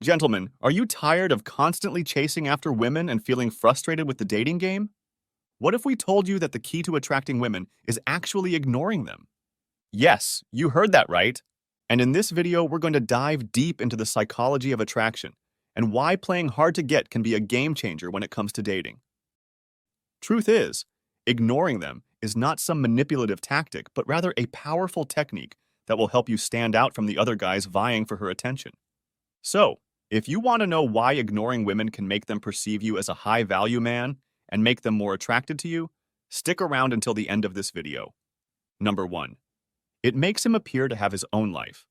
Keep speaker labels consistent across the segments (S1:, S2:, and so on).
S1: Gentlemen, are you tired of constantly chasing after women and feeling frustrated with the dating game? What if we told you that the key to attracting women is actually ignoring them? Yes, you heard that right. And in this video, we're going to dive deep into the psychology of attraction and why playing hard to get can be a game changer when it comes to dating. Truth is, ignoring them is not some manipulative tactic, but rather a powerful technique that will help you stand out from the other guys vying for her attention. So, if you want to know why ignoring women can make them perceive you as a high-value man and make them more attracted to you, stick around until the end of this video. Number 1. It makes him appear to have his own life.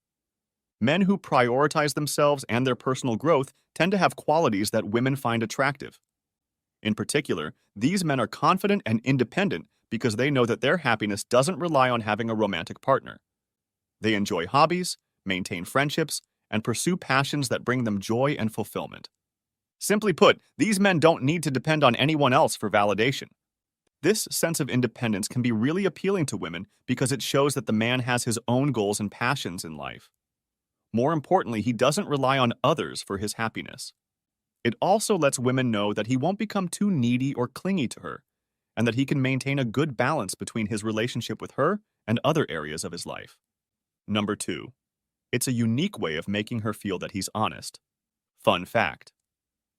S1: Men who prioritize themselves and their personal growth tend to have qualities that women find attractive. In particular, these men are confident and independent because they know that their happiness doesn't rely on having a romantic partner. They enjoy hobbies, maintain friendships, and pursue passions that bring them joy and fulfillment. Simply put, these men don't need to depend on anyone else for validation. This sense of independence can be really appealing to women because it shows that the man has his own goals and passions in life. More importantly, he doesn't rely on others for his happiness. It also lets women know that he won't become too needy or clingy to her, and that he can maintain a good balance between his relationship with her and other areas of his life. Number 2. It's a unique way of making her feel that he's honest. Fun fact.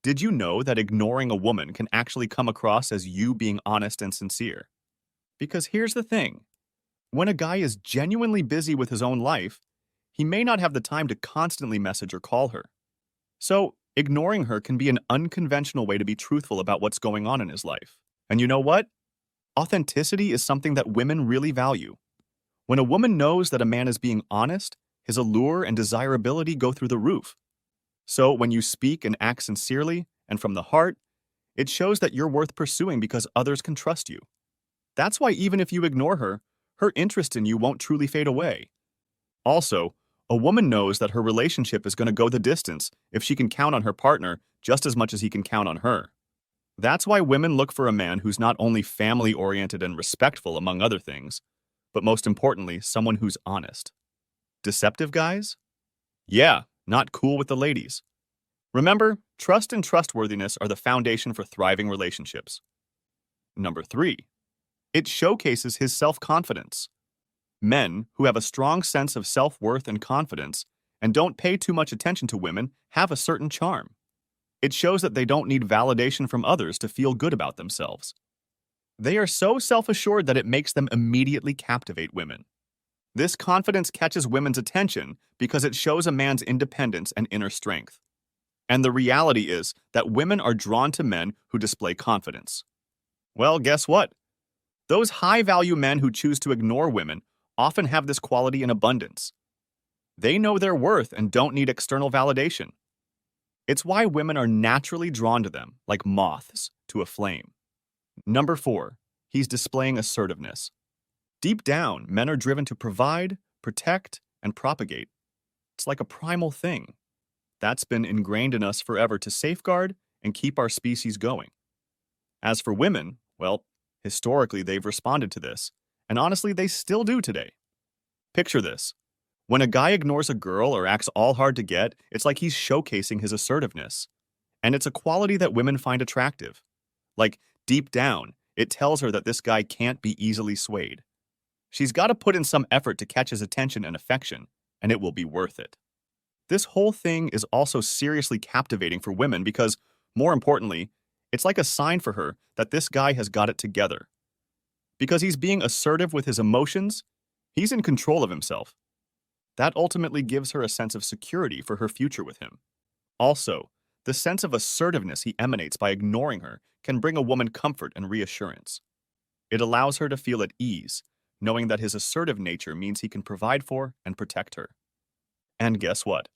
S1: Did you know that ignoring a woman can actually come across as you being honest and sincere? Because here's the thing. When a guy is genuinely busy with his own life, he may not have the time to constantly message or call her. So, ignoring her can be an unconventional way to be truthful about what's going on in his life. And you know what? Authenticity is something that women really value. When a woman knows that a man is being honest, his allure and desirability go through the roof. So when you speak and act sincerely and from the heart, it shows that you're worth pursuing because others can trust you. That's why even if you ignore her, her interest in you won't truly fade away. Also, a woman knows that her relationship is going to go the distance if she can count on her partner just as much as he can count on her. That's why women look for a man who's not only family-oriented and respectful, among other things, but most importantly, someone who's honest. Deceptive guys? Yeah, not cool with the ladies. Remember, trust and trustworthiness are the foundation for thriving relationships. Number 3. It showcases his self-confidence. Men who have a strong sense of self-worth and confidence and don't pay too much attention to women have a certain charm. It shows that they don't need validation from others to feel good about themselves. They are so self-assured that it makes them immediately captivate women. This confidence catches women's attention because it shows a man's independence and inner strength. And the reality is that women are drawn to men who display confidence. Well, guess what? Those high-value men who choose to ignore women often have this quality in abundance. They know their worth and don't need external validation. It's why women are naturally drawn to them, like moths to a flame. Number 4. He's displaying assertiveness. Deep down, men are driven to provide, protect, and propagate. It's like a primal thing. That's been ingrained in us forever to safeguard and keep our species going. As for women, well, historically they've responded to this, and honestly they still do today. Picture this. When a guy ignores a girl or acts all hard to get, it's like he's showcasing his assertiveness. And it's a quality that women find attractive. Like, deep down, it tells her that this guy can't be easily swayed. She's got to put in some effort to catch his attention and affection, and it will be worth it. This whole thing is also seriously captivating for women because, more importantly, it's like a sign for her that this guy has got it together. Because he's being assertive with his emotions, he's in control of himself. That ultimately gives her a sense of security for her future with him. Also, the sense of assertiveness he emanates by ignoring her can bring a woman comfort and reassurance. It allows her to feel at ease, knowing that his assertive nature means he can provide for and protect her. And guess what?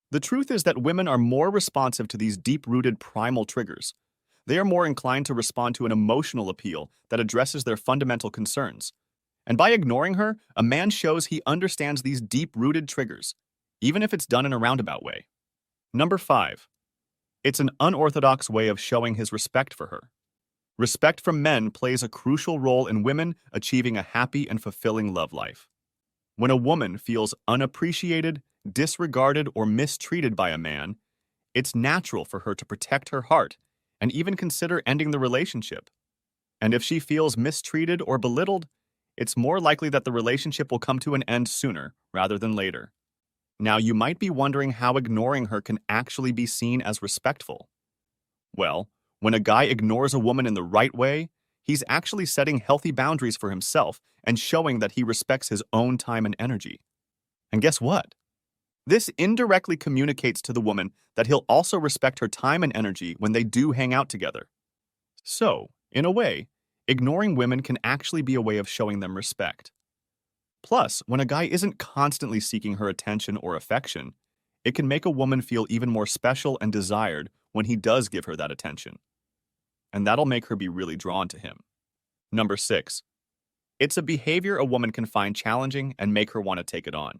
S1: The truth is that women are more responsive to these deep-rooted primal triggers. They are more inclined to respond to an emotional appeal that addresses their fundamental concerns. And by ignoring her, a man shows he understands these deep-rooted triggers, even if it's done in a roundabout way. Number 5. It's an unorthodox way of showing his respect for her. Respect from men plays a crucial role in women achieving a happy and fulfilling love life. When a woman feels unappreciated, disregarded, or mistreated by a man, it's natural for her to protect her heart and even consider ending the relationship. And if she feels mistreated or belittled, it's more likely that the relationship will come to an end sooner rather than later. Now, you might be wondering how ignoring her can actually be seen as respectful. Well, when a guy ignores a woman in the right way, he's actually setting healthy boundaries for himself and showing that he respects his own time and energy. And guess what? This indirectly communicates to the woman that he'll also respect her time and energy when they do hang out together. So, in a way, ignoring women can actually be a way of showing them respect. Plus, when a guy isn't constantly seeking her attention or affection, it can make a woman feel even more special and desired when he does give her that attention. And that'll make her be really drawn to him. Number 6. It's a behavior a woman can find challenging and make her want to take it on.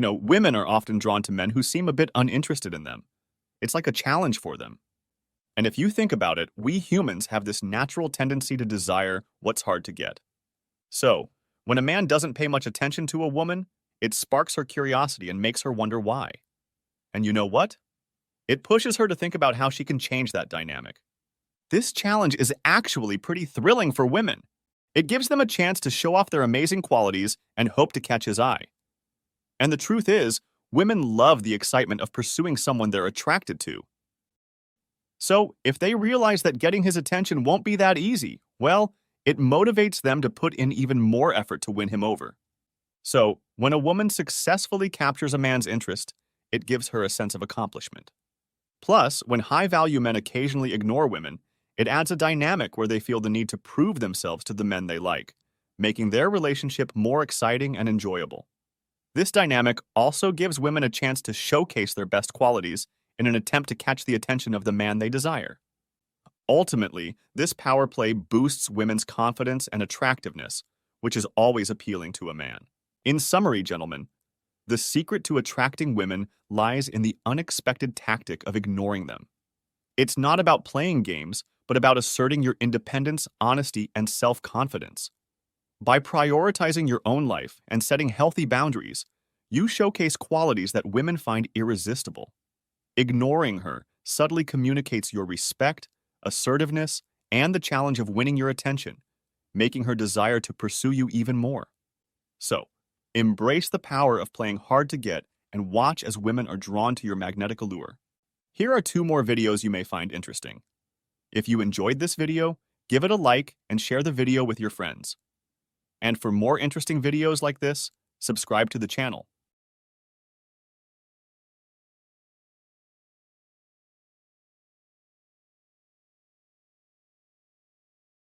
S1: Women are often drawn to men who seem a bit uninterested in them. It's like a challenge for them. And if you think about it, we humans have this natural tendency to desire what's hard to get. So, when a man doesn't pay much attention to a woman, it sparks her curiosity and makes her wonder why. And you know what? It pushes her to think about how she can change that dynamic. This challenge is actually pretty thrilling for women. It gives them a chance to show off their amazing qualities and hope to catch his eye. And the truth is, women love the excitement of pursuing someone they're attracted to. So, if they realize that getting his attention won't be that easy, well, it motivates them to put in even more effort to win him over. So, when a woman successfully captures a man's interest, it gives her a sense of accomplishment. Plus, when high-value men occasionally ignore women, it adds a dynamic where they feel the need to prove themselves to the men they like, making their relationship more exciting and enjoyable. This dynamic also gives women a chance to showcase their best qualities in an attempt to catch the attention of the man they desire. Ultimately, this power play boosts women's confidence and attractiveness, which is always appealing to a man. In summary, gentlemen, the secret to attracting women lies in the unexpected tactic of ignoring them. It's not about playing games, but about asserting your independence, honesty, and self-confidence. By prioritizing your own life and setting healthy boundaries, you showcase qualities that women find irresistible. Ignoring her subtly communicates your respect, assertiveness, and the challenge of winning your attention, making her desire to pursue you even more. So, embrace the power of playing hard to get and watch as women are drawn to your magnetic allure. Here are 2 more videos you may find interesting. If you enjoyed this video, give it a like and share the video with your friends. And for more interesting videos like this, subscribe to the channel.